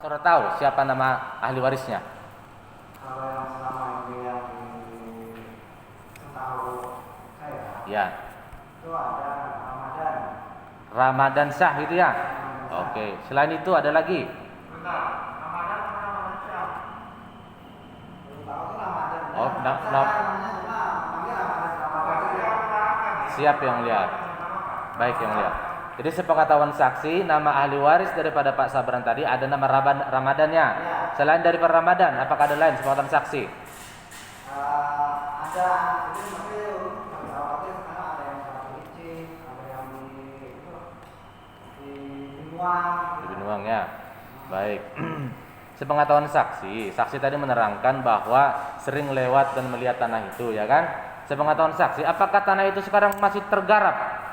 Saudara tahu siapa nama ahli warisnya? Kalau yang selama ini yang setahu saya Ya, itu ada Ramadan. Ramadan Syah gitu ya. Ramadan Syah. Oke, selain itu ada lagi. Bentar, Ramadan apa Ramadan Syah? Belum tahu tuh Ramadan. Oh, Saya nah, namanya cuma panggil Ramadan Syah. siap yang mulia. Baik yang mulia. Jadi sepengetahuan saksi, nama ahli waris daripada Pak Sabran tadi ada nama Ramadannya. Ya. Selain daripada Ramadan, apakah ada lain sepengetahuan saksi? Ada itu masih sekarang ada yang satu licin, ada yang di Binuang. Di Binuang ya. Baik. Sepengetahuan saksi, saksi tadi menerangkan bahwa sering lewat dan melihat tanah itu, ya kan? Sepengetahuan saksi, apakah tanah itu sekarang masih tergarap?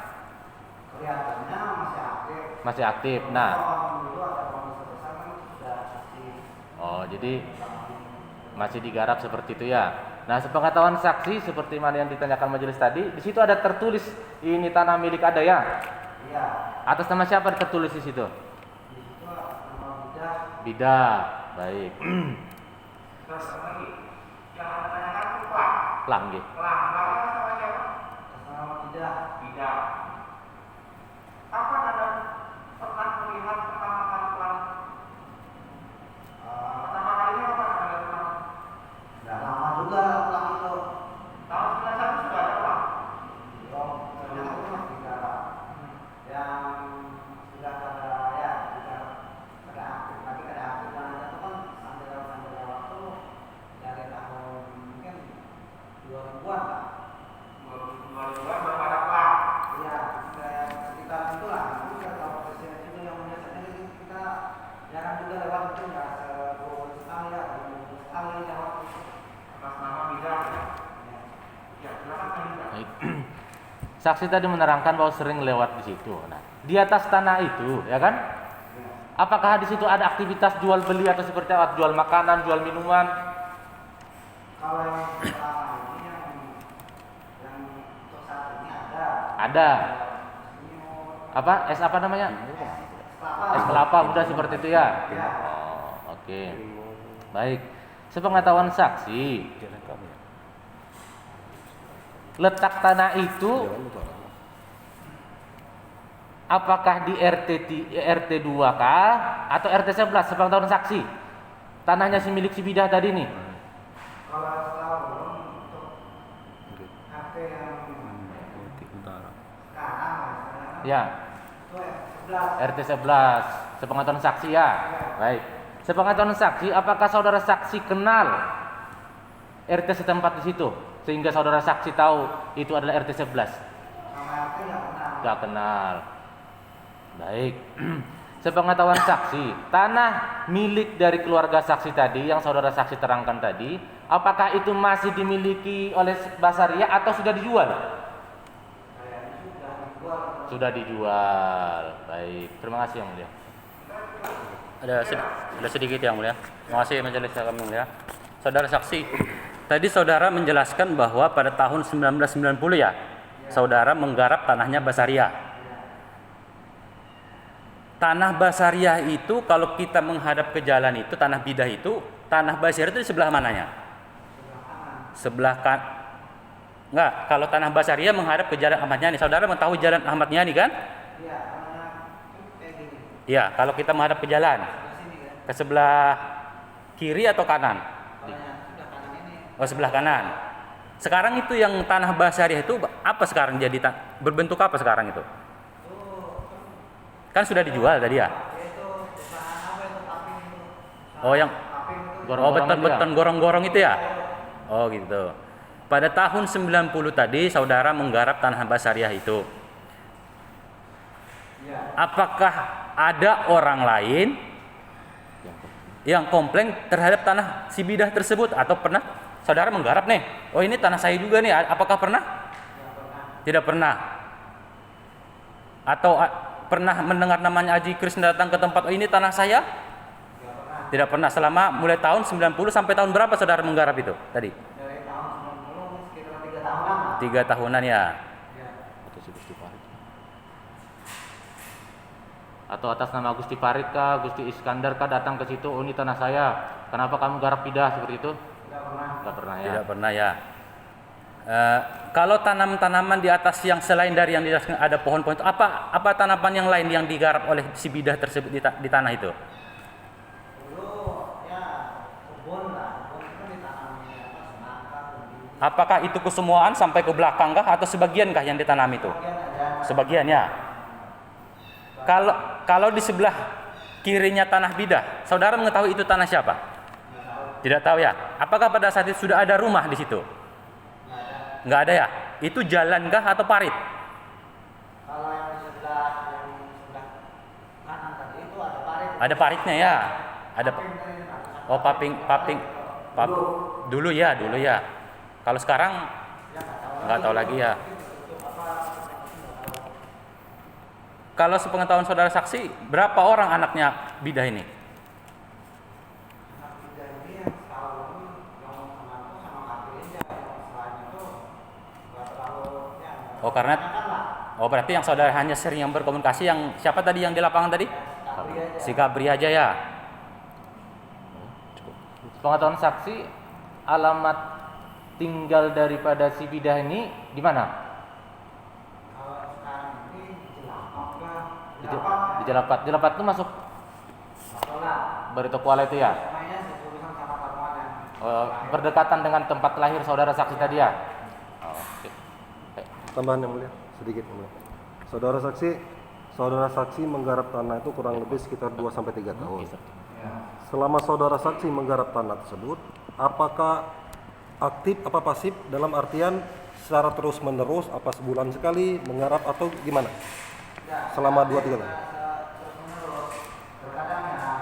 Kelihatannya masih aktif. Masih aktif. Nah, Dulu ada komisi besar kan sudah kasih. oh jadi masih digarap seperti itu ya. Nah, sepengetahuan saksi seperti mana yang ditanyakan majelis tadi, di situ ada tertulis ini tanah milik ada ya. Iya. Atas nama siapa tertulis di situ? Di situ nama bidah. Bidah. Baik. Terus lagi yang anda tanyakan itu Pak. Lang nggih. Pelang. Nama siapa? Nama bidah. Bidah. Kapan anda pernah melihat pertama kali pelang? Pertama kalinya kapan anda pelang? Sudah lama juga pelang itu. Tahun 91 sudah ada pelang. Belum. Ternyata itu masih digarap. Yang sudah ada ya sudah ada aktif lagi ada aktif dan ada itu kan sambil waktu dari tahun mungkin 2000-an Pak. 2000-an baru ada pelang. Iya, kayak sekitar itulah. Itu ya kalau presiden itu yang biasanya kita jarang juga lewat itu nggak se-20 sekali ya, 20 sekali lewat itu. Atas nama bidah ya. Ya, silakan Pak Yuda. Baik. Saksi tadi menerangkan bahwa sering lewat di situ. Nah, di atas tanah itu, ya kan? Apakah di situ ada aktivitas jual beli atau seperti apa? Jual makanan, jual minuman? Kalau yang pertama ini yang untuk saat ini ada. Ada. Apa? Es apa namanya? Es kelapa muda seperti itu ya? Ya. Oh, oke. Baik. Sepengetahuan saksi, letak tanah itu apakah di RT 2 kah atau RT 11? Sepengetahuan saksi. Tanahnya si milik si bidah tadi nih. Kalau tahu untuk HP yang sekarang Ya, itu 11. RT 11. Sepengetahuan saksi ya. Baik. Sepengetahuan saksi, apakah saudara saksi kenal RT setempat di situ sehingga saudara saksi tahu itu adalah RT 11? Nama RT nggak kenal. Gak kenal. Baik. Sepengetahuan saksi, tanah milik dari keluarga saksi tadi yang saudara saksi terangkan tadi, apakah itu masih dimiliki oleh Basaria atau sudah dijual? Kayaknya sudah dijual. Sudah dijual. Baik. Terima kasih yang mulia. Ada sedikit yang mulia. Terima kasih majelis yang mulia. Saudara saksi, tadi saudara menjelaskan bahwa pada tahun 1990 ya, saudara menggarap tanahnya Basaria. Tanah Basaria itu kalau kita menghadap ke jalan itu, tanah bidah itu, tanah Basaria itu di sebelah mananya? Sebelah kan? Enggak, kalau tanah Basaria menghadap ke jalan Ahmad Yani. Saudara mengetahui jalan Ahmad Yani kan? Iya, tanahnya kayak gini. Ya, kalau kita menghadap ke jalan, Sebelah sini kan. ke sebelah kiri atau kanan? Tanahnya sudah kanan ini. Oh, sebelah kanan. Sekarang itu yang tanah Basaria itu apa sekarang jadi berbentuk apa sekarang itu? Kan sudah dijual tadi ya? Itu apa itu taping itu? Oh, yang Taping itu. beton gorong-gorong itu ya? Oh, gitu. Pada tahun 90 tadi saudara menggarap tanah Basaria itu. Iya. Apakah ada orang lain yang komplain terhadap tanah si bidah tersebut atau pernah saudara menggarap nih? Oh, ini tanah saya juga nih. Apakah pernah? Tidak pernah. Atau pernah mendengar namanya Haji Krisna datang ke tempat, oh ini tanah saya? Tidak pernah. Selama mulai tahun 90 sampai tahun berapa saudara menggarap itu tadi? Dari tahun 90 sekitar 3 tahunan. 3 tahunan ya. Atau atas nama Gusti Farid kah, Gusti Iskandar kah datang ke situ, oh ini tanah saya, kenapa kamu garap bidah seperti itu? Tidak pernah ya. Tidak pernah ya. Kalau tanam-tanaman di atas yang selain dari yang dijelaskan ada pohon-pohon itu, apa tanaman yang lain yang digarap oleh si bidah tersebut di tanah itu? Dulu ya kebun lah, kebun itu kan ditanami apa semangka, ubi. Apakah itu kesemuaan sampai ke belakang kah atau sebagian kah yang ditanam itu? Bagian ada. Sebagian ya. Kalau di sebelah kirinya tanah bidah, saudara mengetahui itu tanah siapa? Tidak tahu ya. Apakah pada saat itu sudah ada rumah di situ? Nggak ada ya. Itu jalan kah atau parit? Kalau yang di sebelah kanan tadi itu ada parit. Ada paritnya ya. Ada. Paping tadi, Pak. Oh, paping. Dulu ya. Kalau sekarang nggak tahu lagi ya. Kalau sepengetahuan saudara saksi, berapa orang anaknya bidah ini? Anak bidah ini yang setahun yang anakku sama kakek aja, yang selain itu nggak terlalu ya. Oh, karena Kan lah. oh berarti yang saudara hanya sering yang berkomunikasi yang siapa tadi yang di lapangan tadi? Kabri aja. Si Kabri aja ya. Pengetahuan saksi, alamat tinggal daripada si bidah ini di mana? Kalau sekarang ini Jelapak lah. Di Jelapat. Jelapat itu masuk Masalah. Barito Kuala itu ya? Namanya setulisan sama Parwan yang Berdekatan dengan tempat lahir saudara saksi tadi ya? Oh, oke. Tambahan yang mulia, sedikit yang mulia. Saudara saksi menggarap tanah itu kurang lebih sekitar 2 sampai 3 tahun. Selama saudara saksi menggarap tanah tersebut, apakah aktif apa pasif dalam artian secara terus-menerus apa sebulan sekali menggarap atau gimana? Selama 2-3 tahun. terus-menerus. Terkadang ya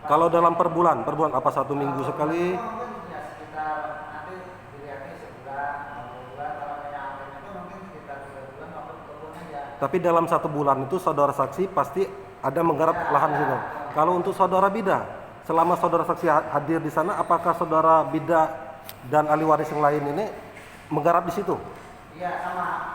Kalau dalam per bulan apa 1 minggu sekali? mungkin ya sekitar nanti dilihatnya sebulan, 2 bulan. Kalau yang lainnya itu mungkin sekitar 3 bulan waktu kebun aja. Tapi dalam 1 bulan itu saudara saksi pasti ada menggarap lahan di situ. Kalau untuk saudara bidah, selama saudara saksi hadir di sana, apakah saudara bidah dan ahli waris yang lain ini menggarap di situ? Iya sama.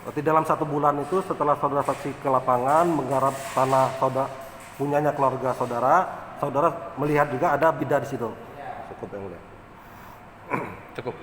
Berarti dalam 1 bulan itu setelah saudara saksi ke lapangan menggarap tanah saudara punyanya keluarga saudara, saudara melihat juga ada bidah di situ. Cukup yang mulia. Cukup.